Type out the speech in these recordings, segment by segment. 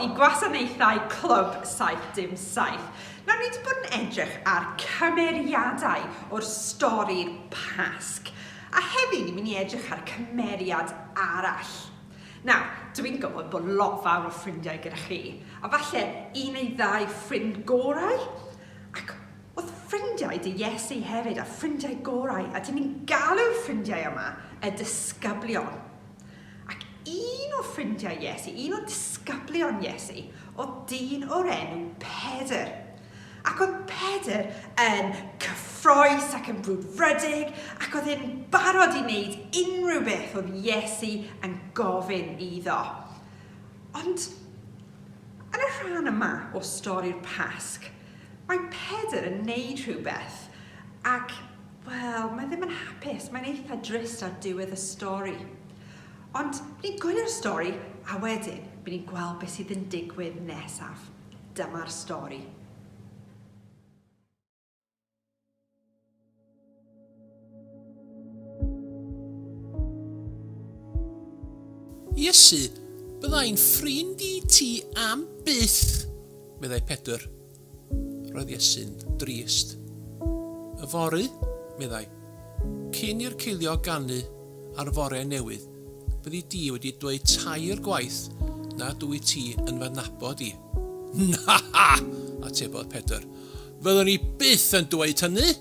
i gwasanaethau Clwb 7. Nawr ni wedi bod yn edrych ar cymeriadau o'r stori'r Pasg. A heddiw ni'n mynd i edrych ar cymeriad arall. Nawr, dwi'n gwybod bod lot fawr o ffrindiau gyda chi. A falle un neu ddau ffrind gorau. Ac oedd ffrindiau dy Iesu hefyd a ffrindiau gorau. A dyn ni'n galw'r ffrindiau yma y disgyblion. Ac un o ffrindiau Iesu, un o disgyblion Iesu, oedd dyn o'r enw Pedr. Ac oedd Pedr yn cyffroes ac yn brwdfrydig, ac oedd e'n barod i wneud unrhyw beth oedd Iesu yn gofyn iddo. Ond, yn y rhan yma o stori'r Pasg, mae Pedr yn wneud rhywbeth, ac, wel, mae ddim yn hapus, mae'n eitha drist ar diwedd y stori. Ond, bydd ni'n gwylio'r stori, a wedyn, bydd ni'n gweld beth sydd yn digwydd nesaf. Dyma'r stori. Iesu, byddai'n ffrind i ti am byth, meddai Pedr. Roedd Iesu'n drist. Y fory, meddai, cyn i'r ceilio ganu ar fore newydd, byddi di wedi dweud tair gwaith na dwi ti yn fy nabod i. Na ha! Atebodd Pedr. Fyddwn ni byth yn dweud hynny?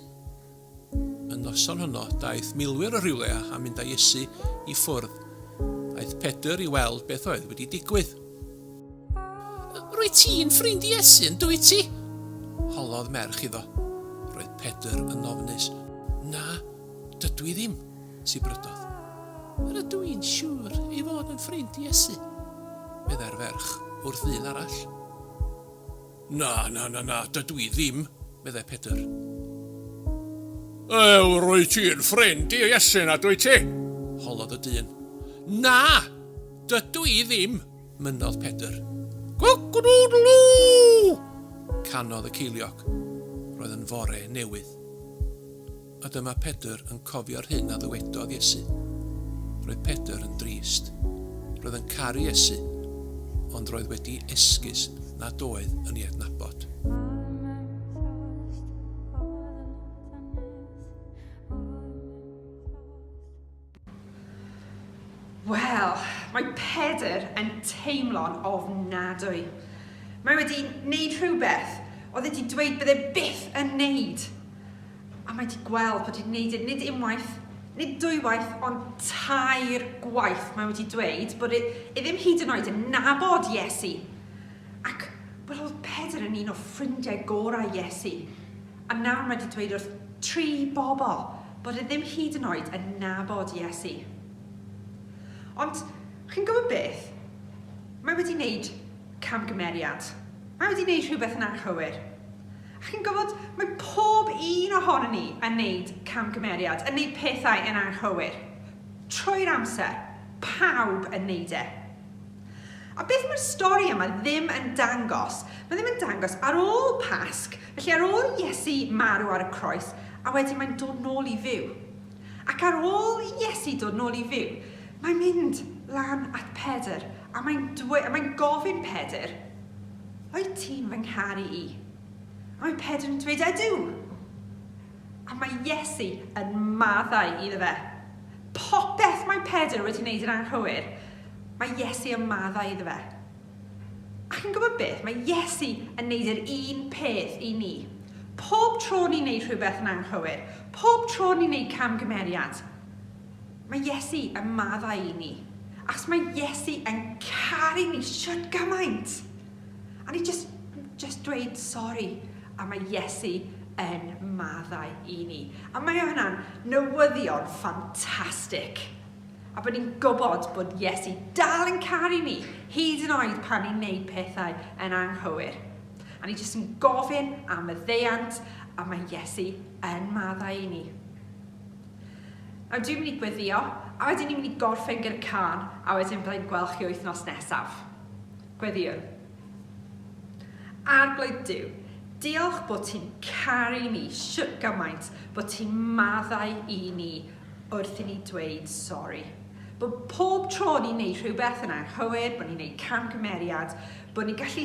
Y noson honno, daeth milwyr o rhywle a mynd â Iesu i ffwrdd. Aeth Pedr i weld beth oedd wedi digwydd. Rwy ti'n ffrind Iesu yn dwi ti? Holodd merch iddo. Roedd Pedr yn ofnus. Na, dydw i ddim, sibrydodd. Rydw i'n siŵr ei fod yn ffrind Iesu, meddai'r ferch wrth ddyn arall. Na, dydw i ddim, meddai Pedr. Rwy ti'n ffrind i Iesu na dwi ti? Holodd y dyn. Na, dydw i ddim, mynnodd Pedr. Gwcwdwdlw! Canodd y ceiliog. Roedd yn fore newydd. A dyma Pedr yn cofio'r hyn a ddywedodd Iesu. Roedd Pedr yn drist. Roedd yn caru Iesu, ond roedd wedi esgus nad oedd yn ei adnabod. Wel, mae Pedr yn teimlo'n ofnadwy. Mae wedi wneud rhywbeth oedd wedi dweud bydde byth yn wneud. A mae wedi gweld bod wedi wneud nid unwaith, nid dwywaith, ond tair gwaith mae wedi dweud bod ddim hyd yn oed yn nabod Iesu. Ac wel, oedd Pedr yn un o ffrindiau gorau Iesu. A nawr mae wedi dweud wrth 3 bobl bod ddim hyd yn oed yn nabod Iesu. Ond, chi'n gwybod beth? Mae wedi wneud camgymeriad. Mae wedi wneud rhywbeth yn anghywir. A chi'n gwybod, mae pob un ohono ni yn wneud camgymeriad, yn wneud pethau yn anghywir. Trwy'r amser, pawb yn wneud e. A beth mae'r stori yma ddim yn dangos? Mae ddim yn dangos ar ôl Pasg, felly ar ôl Iesu marw ar y croes, a wedyn mae'n dod nôl i fyw. Ac ar ôl Iesu dod nôl i fyw, mae'n mynd lan at Pedr a mae'n gofyn Pedr, oed ti'n fy ngharu i? A mae Pedr yn dweud, ydw. A mae Iesu yn maddau iddo fe. Popeth mae Pedr wedi wneud yn anghywir, mae Iesu yn maddau iddo fe. A chi'n gwybod beth? Mae Iesu yn wneud yr un peth i ni. Pob tro ni'n wneud rhywbeth yn anghywir, pob tro ni'n wneud camgymeriad, mae Iesu yn maddau i ni. Achos mae Iesu yn caru ni siwt gymaint. A ni just dweud sori. A mae Iesu yn maddau i ni. A mae hwnna'n newyddion ffantastig. A bod ni'n gwybod bod Iesu dal yn caru ni, hyd yn oed pan ni'n neud pethau yn anghywir. A ni just yn gofyn am y ddeiant, a mae Iesu yn maddau i ni. Nawr dwi'n mynd i gweddio, a wedyn ni'n mynd i gorffen gyda'r can, a wedyn byddai'n gweld chi wythnos nesaf. Gweddiwn. Arglwydd Duw, diolch bod ti'n caru ni siwt gymaint, bod ti'n maddau i ni wrth i ni dweud sori. Bod pob tro ni'n neud rhywbeth yn anghywir, bod ni'n neud camgymeriad, bod ni'n gallu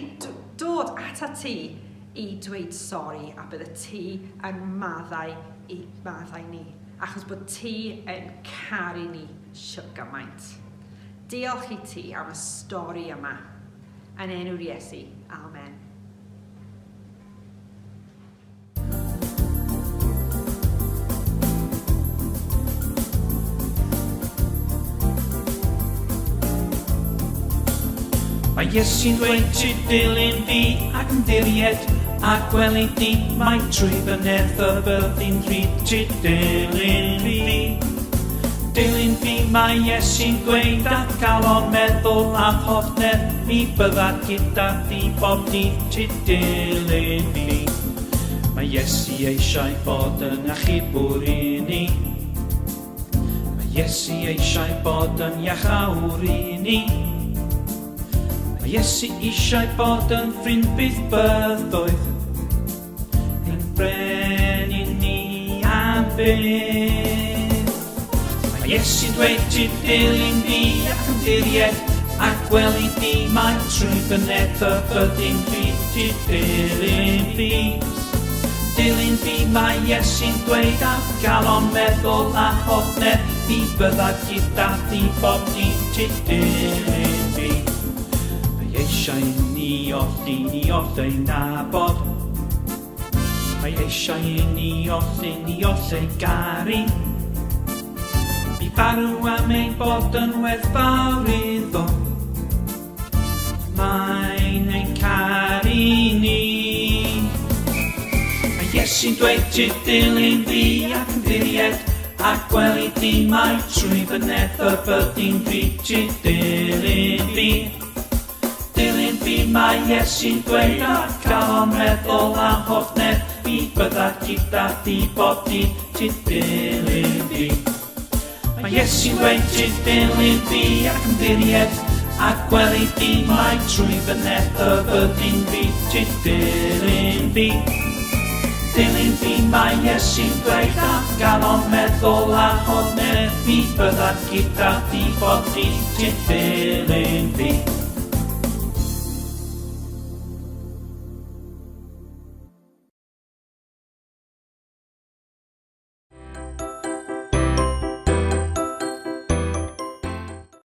dod ata ti i dweud sori a bydd y ti yn maddau ni, achos bod ti yn caru ni gymaint. Diolch i ti am y stori yma. Yn enw'r Iesu. Amen. Mae Iesu'n dweud ti dilyn fi ac yn diried a gwely di mae trwy fy nerth y byddin rhyd ti dilyn fi. Dilyn fi mae Iesu'n dweud a cael o'n meddwl am hofner mi bydda gyda thi bob dydd ti dilyn fi. Mae Iesu eisiau bod yn achub bwr i ni. Mae Iesu eisiau bod yn iachawr i ni. Mae Iesu eisiau bod yn ffrind byth byddoedd. Ein brenin ni am byth. Mae Iesu'n dweud ti dilyn fi ac yn diried ac gwely di mae trwy fy nerth y byddin fi ti dilyn fi. Dilyn fi mae Iesu'n dweud a gael o'n meddwl a hofner fi bydda gyda thi bob dydd ti dilyn fi. Mae eisiau ni oll ei nabod. Mae eisiau ni oll ei garu. I farw am ein bod yn werthfawr iddo. Mae'n ein caru ni. Mae Iesu'n dweud ti dilyn fi ac yn diried ac gwely di mae trwy fy nerth y byddin fi ti dilyn fi. Dilyn fi mae Iesu'n dweud a cael o'n meddwl a hofner fi bydda gyda thi bob dydd ti dilyn fi. Mae Iesu'n dweud ti dilyn fi ac yn diried ac gwely di mae trwy fy nerth y byddin fi ti dilyn fi. Dilyn fi mae Iesu'n dweud a gael o'n meddwl a hofner fi bydda gyda thi bob dydd ti dilyn fi.